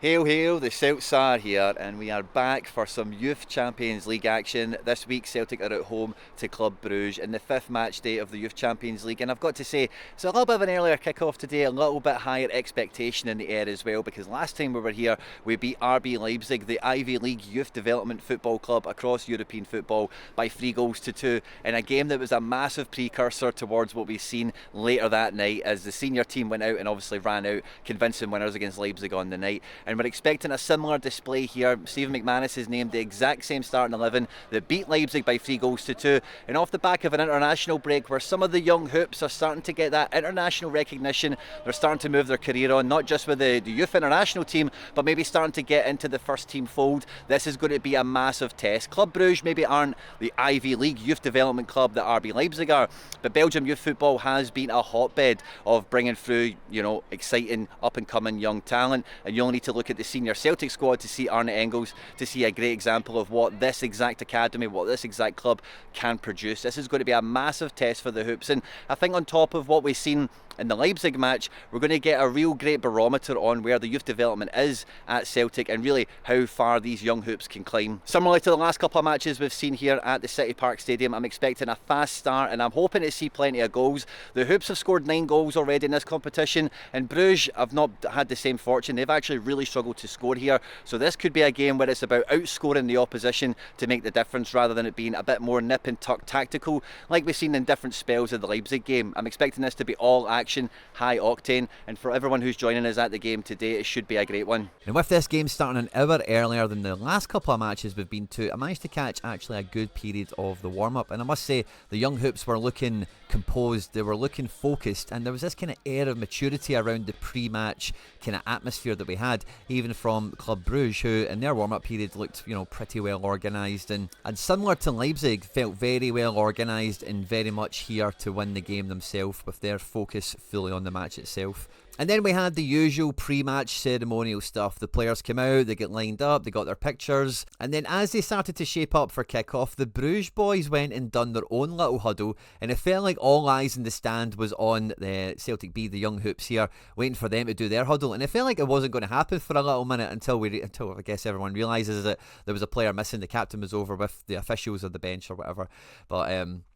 Hail, hail, the Celts are here, and we are back for some Youth Champions League action. This week, Celtic are at home to Club Brugge in the fifth match day of the Youth Champions League, and I've got to say, it's a little bit of an earlier kick-off today, a little bit higher expectation in the air as well, because last time we were here, we beat RB Leipzig, the Ivy League Youth Development Football Club across European football, by 3-2 in a game that was a massive precursor towards what we've seen later that night, as the senior team went out and obviously ran out convincing winners against Leipzig on the night. And we're expecting a similar display here. Stephen McMAnus has named the exact same starting 11 that beat Leipzig by 3-2, and off the back of an international break where some of the young hoops are starting to get that international recognition. They're starting to move their career on, not just with the youth international team, but maybe starting to get into the first team fold. This is going to be a massive test. Club Brugge maybe aren't the Ivy League youth development club that RB Leipzig are, but Belgium youth football has been a hotbed of bringing through, exciting up and coming young talent, and you only need to look at the senior Celtic squad to see Arne Engels, to see a great example of what this exact academy, what this exact club can produce. This is going to be a massive test for the hoops, and I think on top of what we've seen in the Leipzig match, we're going to get a real great barometer on where the youth development is at Celtic and really how far these young hoops can climb. Similarly to the last couple of matches we've seen here at the City Park Stadium, I'm expecting a fast start and I'm hoping to see plenty of goals. The hoops have scored 9 goals already in this competition, and Bruges have not had the same fortune. They've actually really struggled to score here, so this could be a game where it's about outscoring the opposition to make the difference rather than it being a bit more nip and tuck tactical like we've seen in different spells of the Leipzig game. I'm expecting this to be all action, high octane, and for everyone who's joining us at the game today, it should be a great one. And with this game starting an hour earlier than the last couple of matches we've been to, I managed to catch actually a good period of the warm-up, and I must say the young hoops were looking composed, they were looking focused, and there was this kind of air of maturity around the pre-match kind of atmosphere that we had, even from Club Brugge, who in their warm-up period looked pretty well organised, and similar to Leipzig, felt very well organised and very much here to win the game themselves, with their focus fully on the match itself. And then we had the usual pre-match ceremonial stuff. The players came out, they get lined up, they got their pictures, and then as they started to shape up for kick-off, the Bruges boys went and done their own little huddle, and it felt like all eyes in the stand was on the Celtic B, the young hoops here, waiting for them to do their huddle, and it felt like it wasn't going to happen for a little minute until I guess everyone realises that there was a player missing, the captain was over with the officials of the bench or whatever, but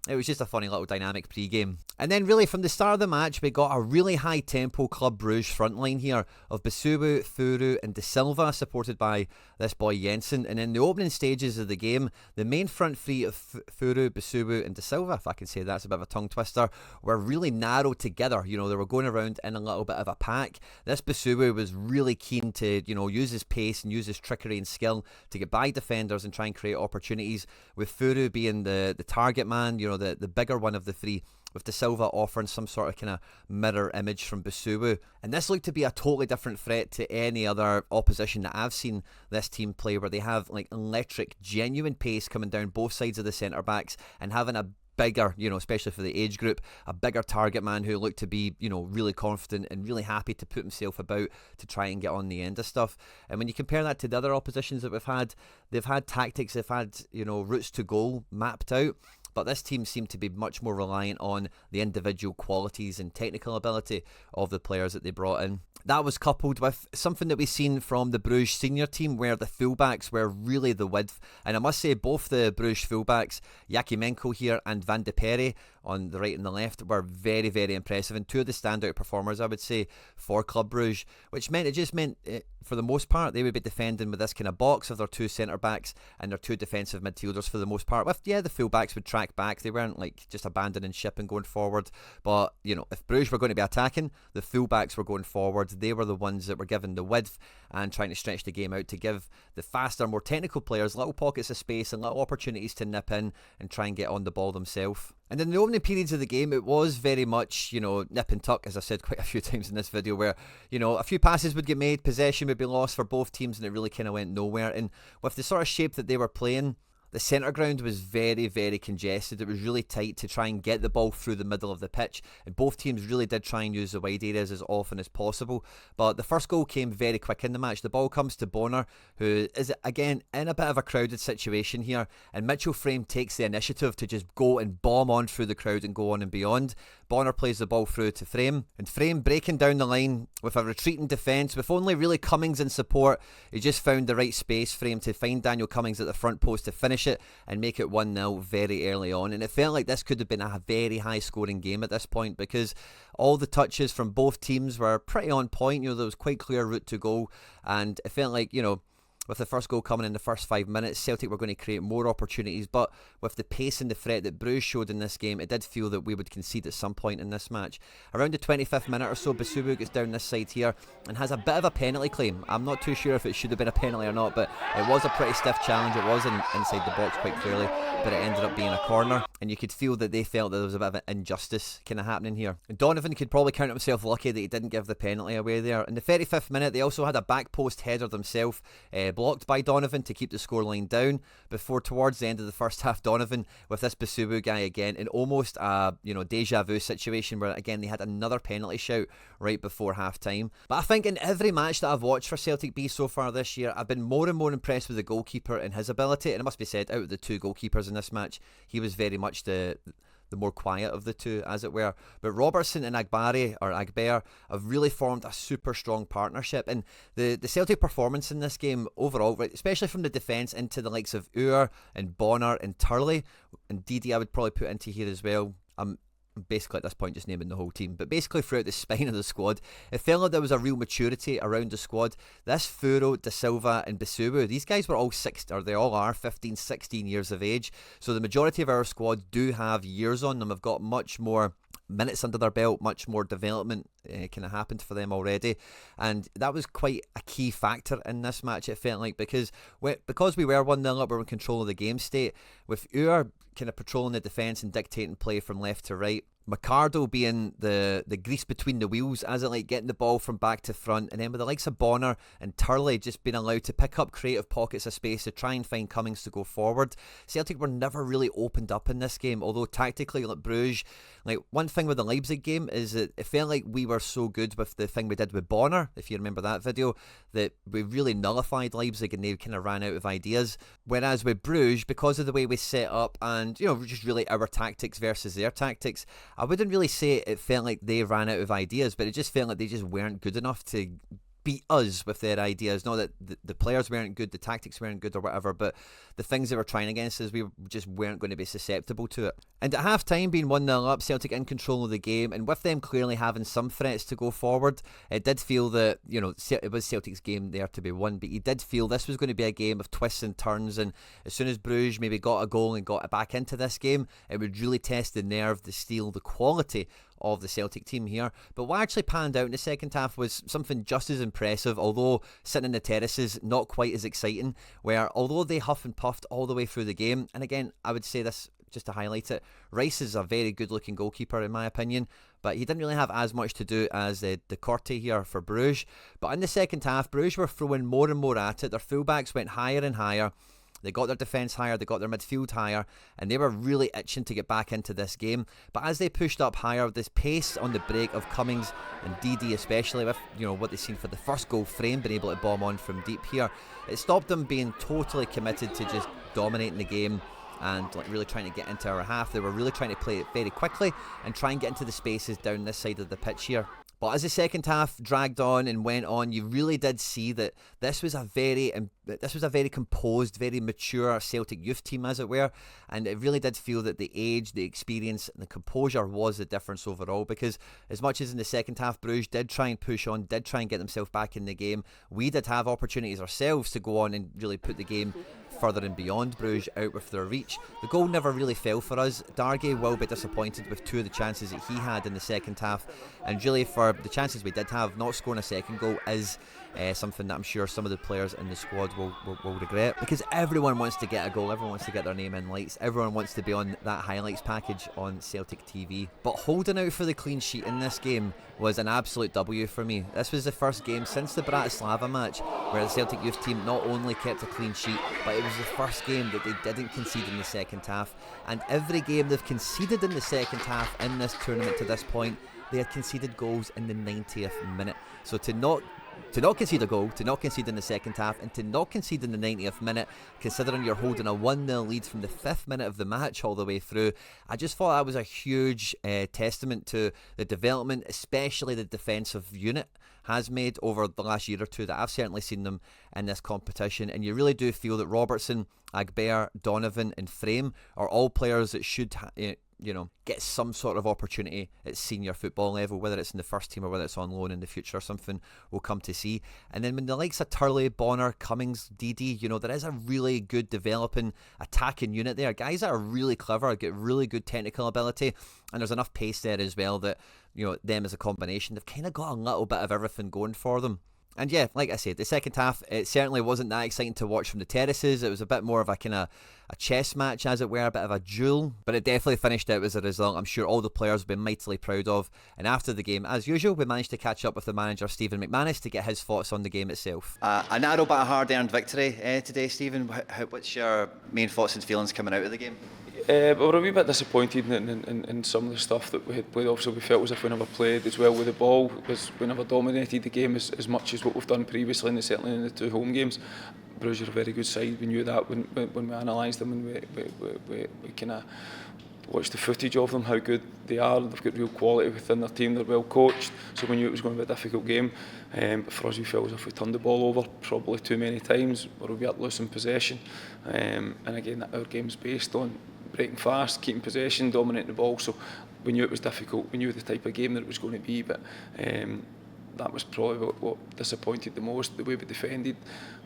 it was just a funny little dynamic pre-game. And then really from the start of the match, we got a really high tempo Club Brugge front line here of Basubu, Furu and De Silva, supported by this boy Jensen. And in the opening stages of the game, the main front three of Furu, Basubu and De Silva, if I can say that's a bit of a tongue twister, were really narrowed together. They were going around in a little bit of a pack. This Basubu was really keen to use his pace and use his trickery and skill to get by defenders and try and create opportunities, with Furu being the target man, the bigger one of the three, with De Silva offering some sort of kind of mirror image from Basubu. And this looked to be a totally different threat to any other opposition that I've seen this team play, where they have like electric, genuine pace coming down both sides of the centre backs, and having a bigger, especially for the age group, a bigger target man who looked to be, really confident and really happy to put himself about to try and get on the end of stuff. And when you compare that to the other oppositions that we've had, they've had tactics, they've had, routes to goal mapped out. But this team seemed to be much more reliant on the individual qualities and technical ability of the players that they brought in. That was coupled with something that we've seen from the Bruges senior team, where the fullbacks were really the width. And I must say, both the Bruges fullbacks, Yakimenko here and Van de Perre on the right and the left, were very, very impressive, and two of the standout performers, I would say, for Club Brugge, which meant for the most part they would be defending with this kind of box of their two centre backs and their two defensive midfielders for the most part, with the fullbacks would track back. They weren't like just abandoning ship and going forward, but if Bruges were going to be attacking, the fullbacks were going forward. They were the ones that were given the width and trying to stretch the game out to give the faster, more technical players little pockets of space and little opportunities to nip in and try and get on the ball themselves. And in the opening periods of the game, it was very much, nip and tuck, as I've said quite a few times in this video, where, a few passes would get made, possession would be lost for both teams, and it really kind of went nowhere. And with the sort of shape that they were playing, The centre ground was very, very congested. It was really tight to try and get the ball through the middle of the pitch, and both teams really did try and use the wide areas as often as possible. But the first goal came very quick in the match. The ball comes to Bonnar, who is again in a bit of a crowded situation here, and Mitchell Frame takes the initiative to just go and bomb on through the crowd and go on and beyond. Bonnar plays the ball through to Frame, and Frame breaking down the line with a retreating defence, with only really Cummings in support. He just found the right space, Frame, to find Daniel Cummings at the front post to finish it and make it 1-0 very early on. And it felt like this could have been a very high scoring game at this point, because all the touches from both teams were pretty on point. There was quite clear route to goal, and it felt like, with the first goal coming in the first 5 minutes, Celtic were going to create more opportunities, but with the pace and the threat that Bruges showed in this game, it did feel that we would concede at some point in this match. Around the 25th minute or so, Basubu gets down this side here and has a bit of a penalty claim. I'm not too sure if it should have been a penalty or not, but it was a pretty stiff challenge. It was inside the box quite clearly, but it ended up being a corner, and you could feel that they felt that there was a bit of an injustice kind of happening here. And Donovan could probably count himself lucky that he didn't give the penalty away there. In the 35th minute, they also had a back post header themselves, blocked by Donovan to keep the scoreline down, before towards the end of the first half, Donovan with this Basubu guy again in almost a deja vu situation where again they had another penalty shout right before half time. But I think in every match that I've watched for Celtic B so far this year, I've been more and more impressed with the goalkeeper and his ability. And it must be said, out of the two goalkeepers in this match, he was very much the more quiet of the two, as it were. But Robertson and Agbair have really formed a super strong partnership. And the Celtic performance in this game overall, right, especially from the defence into the likes of Ur and Bonnar and Turley, and Didi I would probably put into here as well. Basically at this point just naming the whole team, but basically throughout the spine of the squad, it felt like there was a real maturity around the squad. This Furo, Da Silva and Basubu, these guys were all they all are 15, 16 years of age, so the majority of our squad do have years on them, have got much more minutes under their belt, much more development kind of happened for them already, and that was quite a key factor in this match, it felt like, because we were 1-0 up, we were in control of the game state, with Ur kind of patrolling the defence and dictating play from left to right, McArdle being the grease between the wheels, as it like, getting the ball from back to front, and then with the likes of Bonnar and Turley just being allowed to pick up creative pockets of space to try and find Cummings to go forward. Celtic were never really opened up in this game, although tactically, like Bruges, like one thing with the Leipzig game is that it felt like we were so good with the thing we did with Bonnar, if you remember that video, that we really nullified Leipzig and they kind of ran out of ideas. Whereas with Bruges, because of the way we set up and, just really our tactics versus their tactics, I wouldn't really say it felt like they ran out of ideas, but it just felt like they just weren't good enough to beat us with their ideas. Not that the players weren't good, the tactics weren't good or whatever, but the things they were trying against us, we just weren't going to be susceptible to it. And at half time, being 1-0 up, Celtic in control of the game, and with them clearly having some threats to go forward, it did feel that, it was Celtic's game there to be won, but you did feel this was going to be a game of twists and turns, and as soon as Bruges maybe got a goal and got back into this game, it would really test the nerve, the steel, the quality of the Celtic team here. But what actually panned out in the second half was something just as impressive, although sitting in the terraces, not quite as exciting, where although they huff and puffed all the way through the game, and again, I would say this just to highlight it, Rice is a very good looking goalkeeper in my opinion, but he didn't really have as much to do as the Corte here for Bruges. But in the second half, Bruges were throwing more and more at it, their fullbacks went higher and higher, they got their defence higher, they got their midfield higher, and they were really itching to get back into this game. But as they pushed up higher, this pace on the break of Cummings and DD especially, with what they've seen for the first goal, Frame being able to bomb on from deep here, it stopped them being totally committed to just dominating the game and really trying to get into our half. They were really trying to play it very quickly and try and get into the spaces down this side of the pitch here. But as the second half dragged on and went on, you really did see that this was a very composed, very mature Celtic youth team, as it were, and it really did feel that the age, the experience and the composure was the difference overall, because as much as in the second half Bruges did try and push on, did try and get themselves back in the game, we did have opportunities ourselves to go on and really put the game further and beyond Bruges out with their reach. The goal never really fell for us. Dargay will be disappointed with two of the chances that he had in the second half, and really for the chances we did have, not scoring a second goal is something that I'm sure some of the players in the squad will regret, because everyone wants to get a goal, everyone wants to get their name in lights, everyone wants to be on that highlights package on Celtic TV. But holding out for the clean sheet in this game was an absolute W for me. This was the first game since the Bratislava match where the Celtic youth team not only kept a clean sheet, but it was the first game that they didn't concede in the second half. And every game they've conceded in the second half in this tournament to this point, they had conceded goals in the 90th minute. So to not concede a goal, to not concede in the second half, and to not concede in the 90th minute, considering you're holding a 1-0 lead from the 5th minute of the match all the way through, I just thought that was a huge testament to the development, especially the defensive unit has made over the last year or two that I've certainly seen them in this competition. And you really do feel that Robertson, Agber, Donovan and Frame are all players that should get some sort of opportunity at senior football level, whether it's in the first team or whether it's on loan in the future or something we'll come to see. And then when the likes of Turley, Bonnar, Cummings, Didi, there is a really good developing attacking unit there. Guys that are really clever, get really good technical ability, and there's enough pace there as well that, them as a combination, they've kind of got a little bit of everything going for them. And yeah, like I said, the second half, it certainly wasn't that exciting to watch from the terraces. It was a bit more of a kind of a chess match, as it were, a bit of a duel. But it definitely finished out as a result I'm sure all the players have been mightily proud of. And after the game, as usual, we managed to catch up with the manager, Stephen McMAnus, to get his thoughts on the game itself. A narrow but a hard-earned victory today, Stephen. What's your main thoughts and feelings coming out of the game? We were a wee bit disappointed in some of the stuff that we had played. Obviously, we felt as if we never played as well with the ball, because we never dominated the game as much as what we've done previously, and certainly in the two home games. Brugge are a very good side. We knew that when we analysed them, and we kind of watched the footage of them, how good they are. They've got real quality within their team. They're well coached, so we knew it was going to be a difficult game. But for us, we felt as if we turned the ball over probably too many times, or we got loose in possession. And again, our game's based on breaking fast, keeping possession, dominating the ball. So we knew it was difficult. We knew the type of game that it was going to be, but that was probably what disappointed the most. The way we defended,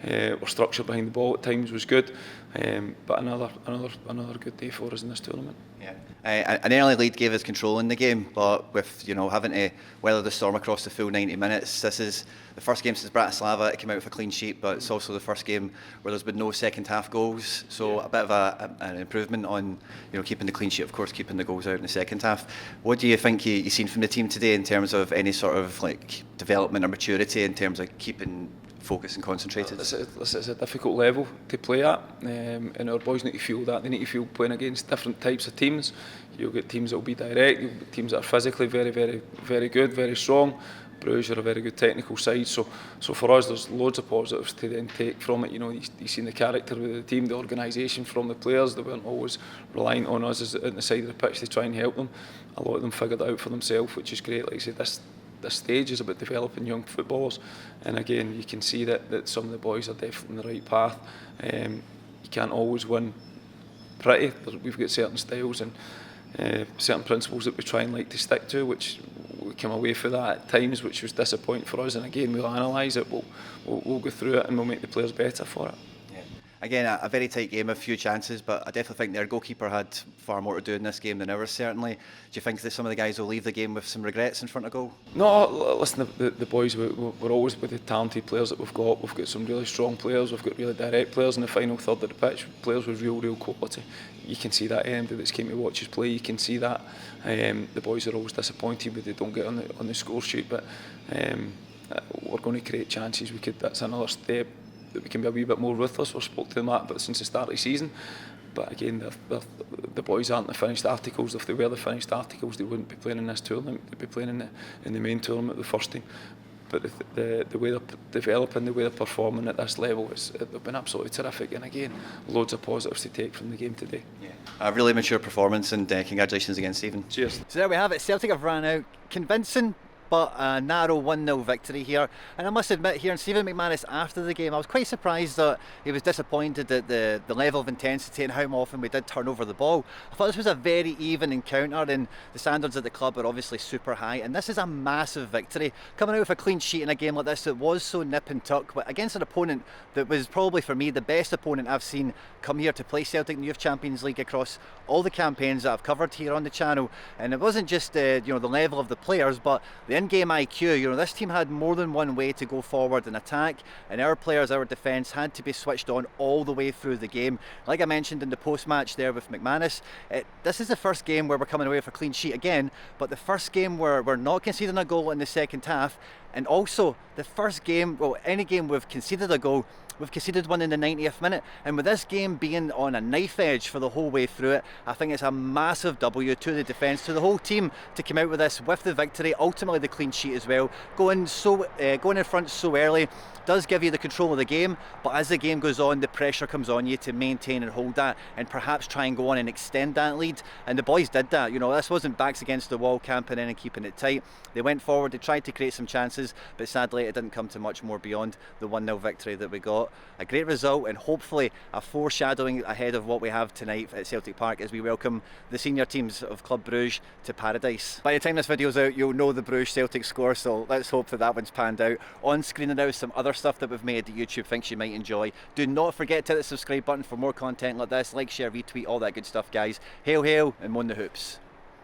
our structure behind the ball at times was good, but another good day for us in this tournament. Yeah, an early lead gave us control in the game, but with having to weather the storm across the full 90 minutes, this is the first game since Bratislava. It came out with a clean sheet, but it's also the first game where there's been no second half goals. So a bit of an improvement on keeping the clean sheet, of course, keeping the goals out in the second half. What do you think you've seen from the team today in terms of any sort of development or maturity in terms of keeping focused and concentrated? This is a difficult level to play at, and our boys need to feel that. They need to feel playing against different types of teams. You'll get teams that will be direct, you'll get teams that are physically very, very, very good, very strong. Brugge are a very good technical side, so for us there's loads of positives to then take from it. You've seen the character of the team, the organisation from the players. They weren't always reliant on us as at the side of the pitch to try and help them. A lot of them figured it out for themselves, which is great. Like I said, this stage is about developing young footballers, and again you can see that some of the boys are definitely on the right path. You can't always win pretty. We've got certain styles and certain principles that we try and like to stick to, which we came away for that at times, which was disappointing for us. And again, we'll analyse it, we'll go through it, and we'll make the players better for it. Again, a very tight game, a few chances, but I definitely think their goalkeeper had far more to do in this game than ours, certainly. Do you think that some of the guys will leave the game with some regrets in front of goal? No, listen, the boys, we're always with the talented players that we've got. We've got some really strong players, we've got really direct players in the final third of the pitch, players with real quality. You can see that anybody that's came to watch us play, you can see that. The boys are always disappointed when they don't get on the score sheet, but we're going to create chances. That's another step that we can be a wee bit more ruthless. We've spoke to them that, but since the start of the season. But again, the boys aren't the finished articles. If they were the finished articles, they wouldn't be playing in this tournament. They'd be playing in the main tournament, the first team. But the way they're developing, the way they're performing at this level, they've been absolutely terrific. And again, loads of positives to take from the game today. Yeah. A really mature performance, and congratulations again, Stephen. Cheers. So there we have it. Celtic have ran out convincing, but a narrow 1-0 victory here. And I must admit, hearing Stephen McManus after the game, I was quite surprised that he was disappointed at the level of intensity and how often we did turn over the ball. I thought this was a very even encounter, and the standards at the club are obviously super high, and this is a massive victory. Coming out with a clean sheet in a game like this that was so nip and tuck, but against an opponent that was probably, for me, the best opponent I've seen come here to play Celtic in the Youth Champions League across all the campaigns that I've covered here on the channel. And it wasn't just the level of the players, but the in-game IQ. You know, this team had more than one way to go forward and attack, and our players, our defence, had to be switched on all the way through the game. Like I mentioned in the post-match there with McManus, this is the first game where we're coming away with a clean sheet again, but the first game where we're not conceding a goal in the second half, and also the first game, well, any game we've conceded a goal, we've conceded one in the 90th minute, and with this game being on a knife edge for the whole way through it, I think it's a massive W to the defence, to the whole team, to come out with this with the victory, ultimately the clean sheet as well. Going in front so early does give you the control of the game, but as the game goes on, the pressure comes on you to maintain and hold that, and perhaps try and go on and extend that lead. And the boys did that. You know, this wasn't backs against the wall, camping in and keeping it tight. They went forward, they tried to create some chances, but sadly it didn't come to much more beyond the 1-0 victory that we got. A great result, and hopefully a foreshadowing ahead of what we have tonight at Celtic Park as we welcome the senior teams of Club Brugge to paradise. By the time this video's out, you'll know the Brugge Celtic score, so let's hope that one's panned out. On screen now some other stuff that we've made that YouTube thinks you might enjoy. Do not forget to hit the subscribe button for more content like this. Like, share, retweet, all that good stuff, guys. Hail, hail, and moan the hoops.